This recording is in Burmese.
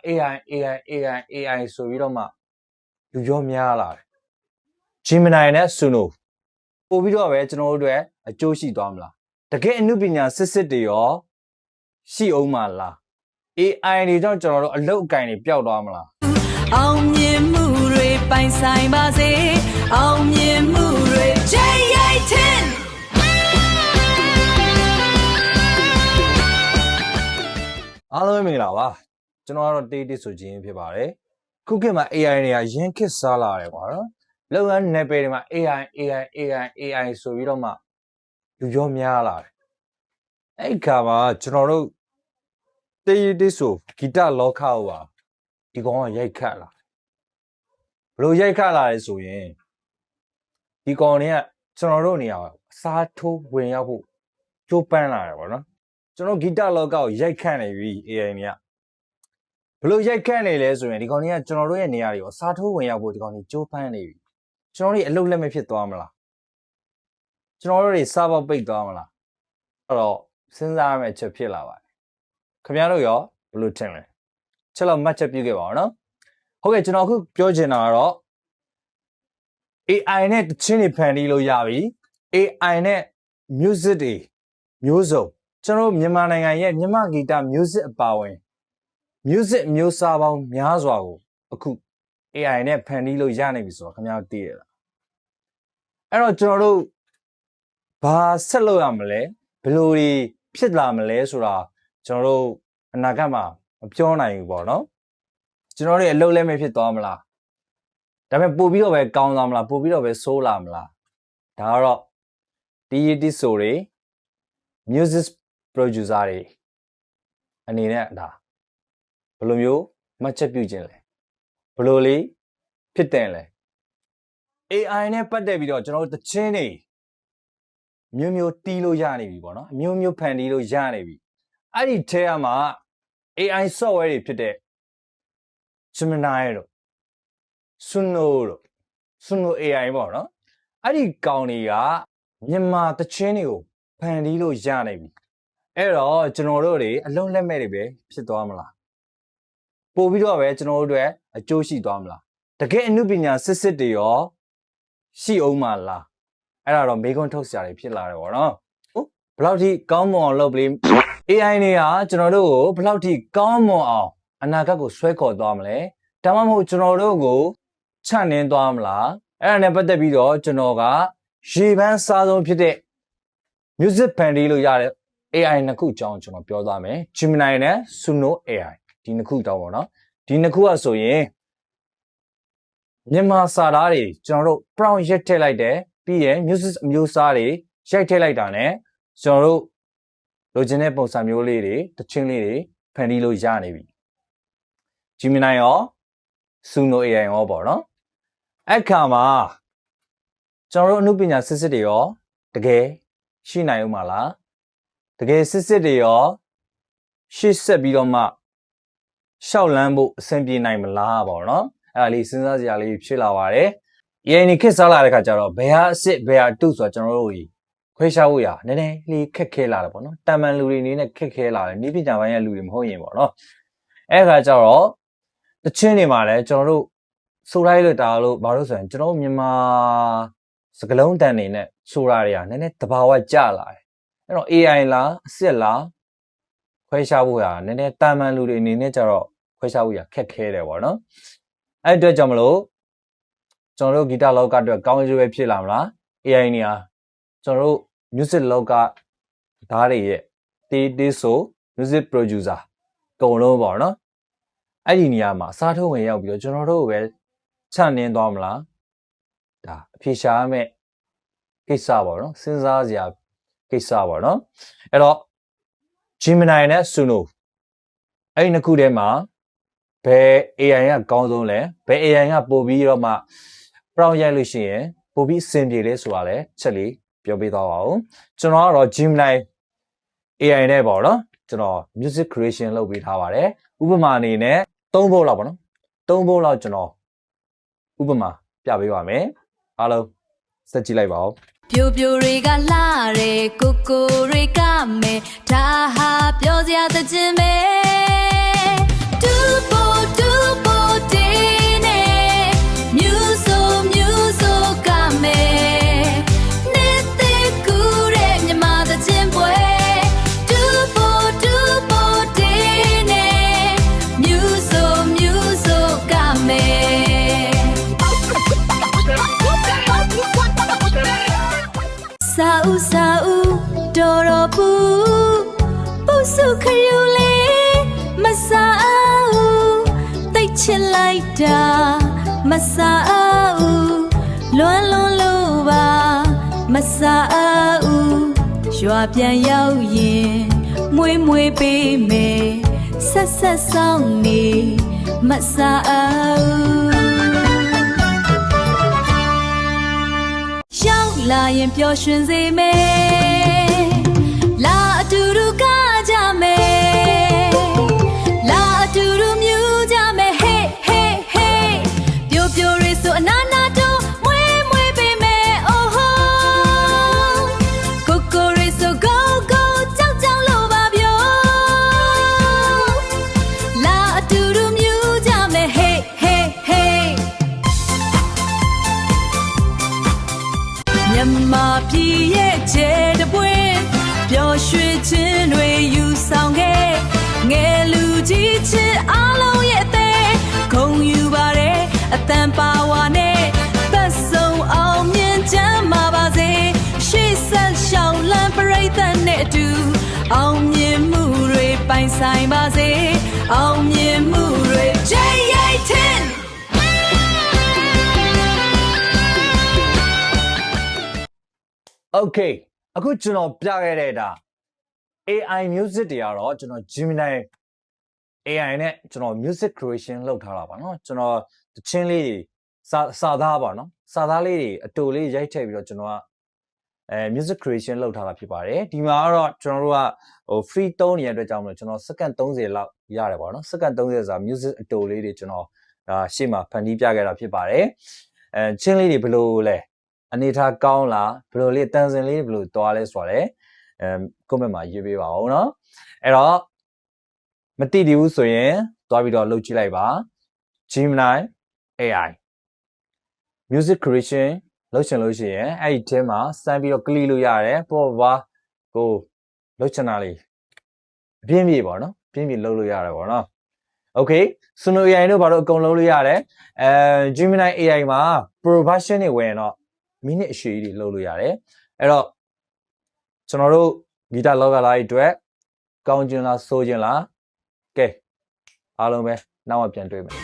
AI ဆိုပြီးတော့မှလူရောများလာတယ် Gemini နဲ့ Suno ပို့ပြီးတော့ပဲကျွန်တော်တို့အတွက်အကျိုးရှိသွားမလားတကယ်အမှုပညာစစ်တွေရောရှိအောင်မလား AI တွေကြောင့်ကျွန်တော်တို့အလုပ်အကင်တွေပျောက်သွားမလားအောင်မြင်မှုတွေပိုင်ဆိုင်ပါစေအောင်မြင်မှုတွေကြိတ်ရိုက်ခြင်းအားလုံးမင်္ဂလာပါကျွန်တော်ကတော့တေးတေးဆိုခြင်းဖြစ်ပါတယ်ခုခေတ်မှာ AI တွေကရင်းခစ်စားလာတယ်ကွာနော်လုပ်ငန်းနယ်ပယ်တွေမှာ AI ဆိုပြီးတော့မှလူရောများလာတယ်အဲ့ခါမှာကျွန်တော်တို့တေးတေးဆိုဂီတလောကဟောပါဒီကောင်ကရိုက်ခတ်လာဘလို့ရိုက်ခတ်လာလဲဆိုရင်ဒီကောင်တွေကကျွန်တော်တို့နေရာအစားထိုးဝင်ရောက်ဖို့ကြိုးပမ်းလာတယ်ပေါ့နော်ကျွန်တော်ဂီတလောကကိုရိုက်ခတ်နေပြီ AI တွေကဘလို့ရိုက်ခတ်နေလဲဆိုရင်ဒီကောင်တွေကကျွန်တော်တို့ရဲ့နေရာတွေကိုအစားထိုးဝင်ရောက်ဖို့ဒီကောင်တွေကြိုးပမ်းနေပြီကျွန်တော်တို့အလုပ်လက်မဲ့ဖြစ်သွားမလားကျွန်တော်တို့တွေစားပေါက်ပိတ်သွားမလားအဲ့တော့စဉ်းစားရမယ့်ချက်ဖြစ်လာပါတယ်ခင်ဗျားတို့ရောဘလို့ထင်လဲချက်လောက်မှတ်ချက်ပြုခဲ့ပါအောင်နော်ဟုတ်ကဲ့ကျွန်တော်အခုပြောချင်တာကတော့ AI နဲ့တချင်းတွေဖန်တီးလို့ရပြီ AI နဲ့ music တွေမျိုးစုံကျွန်တော်မြန်မာနိုင်ငံရဲ့မြန်မာဂီတ music အပါဝင် music မျိုးစားပေါင်းများစွာကိုအခု AI နဲ့ဖန်တီးလို့ရနိုင်ပြီဆိုတော့ခင်ဗျားတို့သိရလားအဲ့တော့ကျွန်တော်တို့ဘာဆက်လုပ်ရမလဲဘယ်လိုတွေဖြစ်လာမလဲဆိုတာကျွန်တော်တို့အနာဂတ်မှာမပြောနိုင်ဘူးပေါ့နော်ကျွန်တော်တို့အလုပ်လည်းမဖြစ်သွားမလားဒါပေမဲ့ပို့ပြီးတော့ပဲကောင်းသွားမလားပို့ပြီးတော့ပဲဆိုးလာမလားဒါကတော့တီဆိုတွေ music producer တွေအနေနဲ့ဒါဘယ်လိုမျိုးမှတ်ချက်ပြုခြင်းလဲဘယ်လိုလေးဖြစ်တယ်လဲ AI နဲ့ပတ်သက်ပြီးတော့ကျွန်တော်တို့တချင်းတွေမျိုးမျိုးတီးလို့ရနေပြီပေါ့နော်မျိုးမျိုးဖန်တီးလို့ရနေပြီအဲ့ဒီထဲမှာ AI software တွေဖြစ်တဲ့ Gemini တို့ Suno AI ပေါ့နော်အဲ့ဒီကောင်တွေကမြန်မာတချင်းတွေကိုဖန်တီးလို့ရနိုင်ပြီအဲ့တော့ကျွန်တော်တို့တွေအလုံးလက်မဲ့တွေပဲဖြစ်သွားမလားပို့ပြီးတော့ပဲကျွန်တော်တို့တွေအကျိုးရှိသွားမလားတကယ်အမှုပညာစစ်တွေရောရှိအောင်မလားအဲ့ဒါတော့မေးခွန်းထုတ်စရာတွေဖြစ်လာတယ်ပေါ့နော်ဟုတ်ဘယ်လောက်ထိကောင်းမွန်အောင်လုပ်ပြီး AI တွေကကျွန်တော်တို့ကိုဘယ်လောက်ထိကောင်းမွန်အောင်အနာဂတ်ကိုဆွဲခေါ်သွားမလဲဒါမှမဟုတ်ကျွန်တော်တို့ကိုချန့်နှင်းသွားမလားအဲ့ဒါနဲ့ပတ်သက်ပြီးတော့ကျွန်တော်ကရေပန်းစားဆုံးဖြစ်တဲ့ music ဖန်တီးလို့ရတဲ့ AI နှစ်ခုအကြောင်းကျွန်တော်ပြောသွားမယ် Gemini နဲ့ Suno AI ဒီနှစ်ခုတောင်းပါတော့ဒီနှစ်ခုကဆိုရင်မြန်မာစာသားတွေကျွန်တော်တို့ prompt ရိုက်ထည့်လိုက်တယ်ပြီးရင် music အမျိုးအစားတွေရိုက်ထည့်လိုက်တာ ਨੇ ကျွန်တော်တို့လိုချင်တဲ့ပုံစံမျိုးလေးတွေတချင်းလေးတွေဖန်တီးလို့ရနေပြီ Gemini ရော Suno AI ရောပေါ့နော်အဲ့ခါမှာကျွန်တော်တို့အမှုပညာစစ်တွေရောတကယ်ရှိနိုင်ဦးမလားတကယ်စစ်တွေရောရှေ့ဆက်ပြီးတော့မှရှောက်လန်းဖို့အဆင်ပြေနိုင်မလားပေါ့နော်အဲ့ဒါလေးစဉ်းစားစရာလေးဖြစ်လာပါတယ် AI နေခက်စားလာတဲ့ခါကျတော့ဘယ်ဟာအစ်ဘယ်ဟာတုဆိုတော့ကျွန်တော်တို့ခွဲခြားဖို့ရနည်းနည်းလေးခက်ခဲလာတယ်ပေါ့နော်တာမန်လူတွေအနေနဲ့ခက်ခဲလာတယ်ဤပညာပိုင်းရဲ့လူတွေမဟုတ်ရင်ပေါ့နော်အဲ့ခါကျတော့တချင်းတွေမှာလည်းကျွန်တော်တို့ဆိုလိုက်လို့တာလို့ဘာလို့ဆိုရင်ကျွန်တော်မြန်မာစကလုံးတန်နေနဲ့ဆိုတာတွေကနည်းနည်းတဘာဝကျလာတယ်အဲ့တော့ AI လားအစ်လားခွဲခြားဖို့ရနည်းနည်းတာမန်လူတွေအနေနဲ့ကျတော့ခွဲခြားဖို့ရခက်ခဲတယ်ပေါ့နော်အဲ့အတွက်ကြောင့်မလို့ကျွန်တော်တို့ဂီတလောကအတွက်ကောင်းကျိုးပဲဖြစ်လာမလား AI နေရာကျွန်တော်တို့ music လောကဓာတ်တွေရဲ့တေးဆို music producer ကုန်လုံးပေါ့နော်အဲ့ဒီနေရာမှာအစားထိုးဝင်ရောက်ပြီးတော့ကျွန်တော်တို့ပဲချနှင်းသွားမလားဒါအဖြေရှာရမယ့်ကိစ္စပေါ့နော်စဉ်းစားစရာကိစ္စပေါ့နော်အဲ့တော့ Gemini နဲ့ Suno အဲ့ဒီနှစ်ခုထဲမှာဘယ် AI ကကောင်းဆုံးလဲဘယ် AI ကပို့ပြီးတော့မှ prompt ရိုက်လို့ရှိရင်ပို့ပြီးအဆင်ပြေလဲဆိုတာလဲချက်လေးပြောပြသွားပါဦးကျွန်တော်ကတော့ Gemini AI နဲ့ပေါ့နော်ကျွန်တော် music creation လုပ်ပေးထားပါတယ်ဥပမာအနေနဲ့3ပုတ်လောက်ပေါ့နော်3ပုတ်လောက်ကျွန်တော်ဥပမာပြပေးပါမယ်အားလုံးစက်ကြည့်လိုက်ပါဦးပြိုပြိုတွေကလှတယ်ကိုကိုတွေကမဲဒါဟာပြောစရာသခြင်းပဲတူဖို့ စ်လိုက်တာမဆာဦးလွမ်းလွန်းလို့ပါမဆာဦးရွာပြန်ရောက်ရင်မွေးမွေးပေးမယ်ဆက်ဆက်ဆောင်နေမဆာဦးရောက်လာရင်ပျော်ရွှင်စေမယ်လာအတူတူကားကြမယ်လာအတူတူမြူကြမယ်ဟေးဟေးဟေးပြိုပြိုရေးဆိုအနာနာတို့မွေးမွေးပေးမယ်အိုဟိုကိုကိုရေးဆိုကိုကိုကြောက်ကြောက်လို့ပါပြောလာအတူတူမြူကြမယ်ဟေးဟေးဟေးမြန်မာပြည်ရဲ့ခြေတပွင့်ပျော်ရွှင်ခြင်းတွေယူဆောင်ခဲ့ငယ်လူကြီးချစ်အားလုံးရဲ့အသေးခုံယူပါတယ်အတန်ပါဝါနဲ့ပတ်စုံအောင်မြင်ချမ်းပါပါစေရှေ့ဆက်ရှောင်းလန်းပရိသတ်နဲ့အတူအောင်မြင်မှုတွေပိုင်ဆိုင်ပါစေအောင်မြင်မှုတွေ J18โอเคအခုကျွန်တော်ပြခဲ့တဲ့ဒါ AI music တွေကတော့ကျွန်တော် Gemini AI နဲ့ကျွန်တော် music creation လုပ်ထားတာပါเนาะကျွန်တော်တချင်းလေးတွေစာသားပါเนาะစာသားလေးတွေအတူလေးရိုက်ထည့်ပြီးတော့ကျွန်တော်ကmusic creation လုပ်ထားတာဖြစ်ပါတယ်ဒီမှာကတော့ကျွန်တော်တို့ကဟို free သုံးနေတဲ့အတွက်ကြောင့်မလို့ကျွန်တော်စက္ကန့်30လောက်ရတယ်ပေါ့เนาะစက္ကန့်30ဆိုတာ music အတူလေးတွေကျွန်တော်ရှေ့မှာဖန်တီးပြခဲ့တာဖြစ်ပါတယ်ချင်းလေးတွေဘယ်လိုလဲအနေထားကောင်းလားဘယ်လိုလေးတန်စင်လေးဘယ်လိုသွားလဲဆိုတော့လေcomment မှာရေးပေးပါဦးเนาะအဲ့တော့မသိသေးဘူးဆိုရင်သွားပြီးတော့လုပ်ကြည့်လိုက်ပါ Gemini AI music creation လုပ်ချင်လို့ရှိရင်အဲ့ဒီထဲမှာစမ်းပြီးတော့ click လို့ရတယ်ပေါ့ပါကိုလုပ်ချင်တာလေးအပြင်းပြေပေါ့နော်ပြင်းပြေလုပ်လို့ရတယ်ပေါ့နော် okay Suno AI တို့ဘာလို့အကုန်လုံးလို့ရတယ်Gemini AI မှာ pro version တွေဝင်တော့မိနစ်အရှည်ကြီးလုပ်လို့ရတယ်အဲ့တော့ကျွန်တော်တို့ဂီတလောကလာရဲ့အတွက်ကောင်းကျင်လားဆိုးကျင်လားကဲအားလုံးပဲနောက်မှပြန်တွေ့မယ်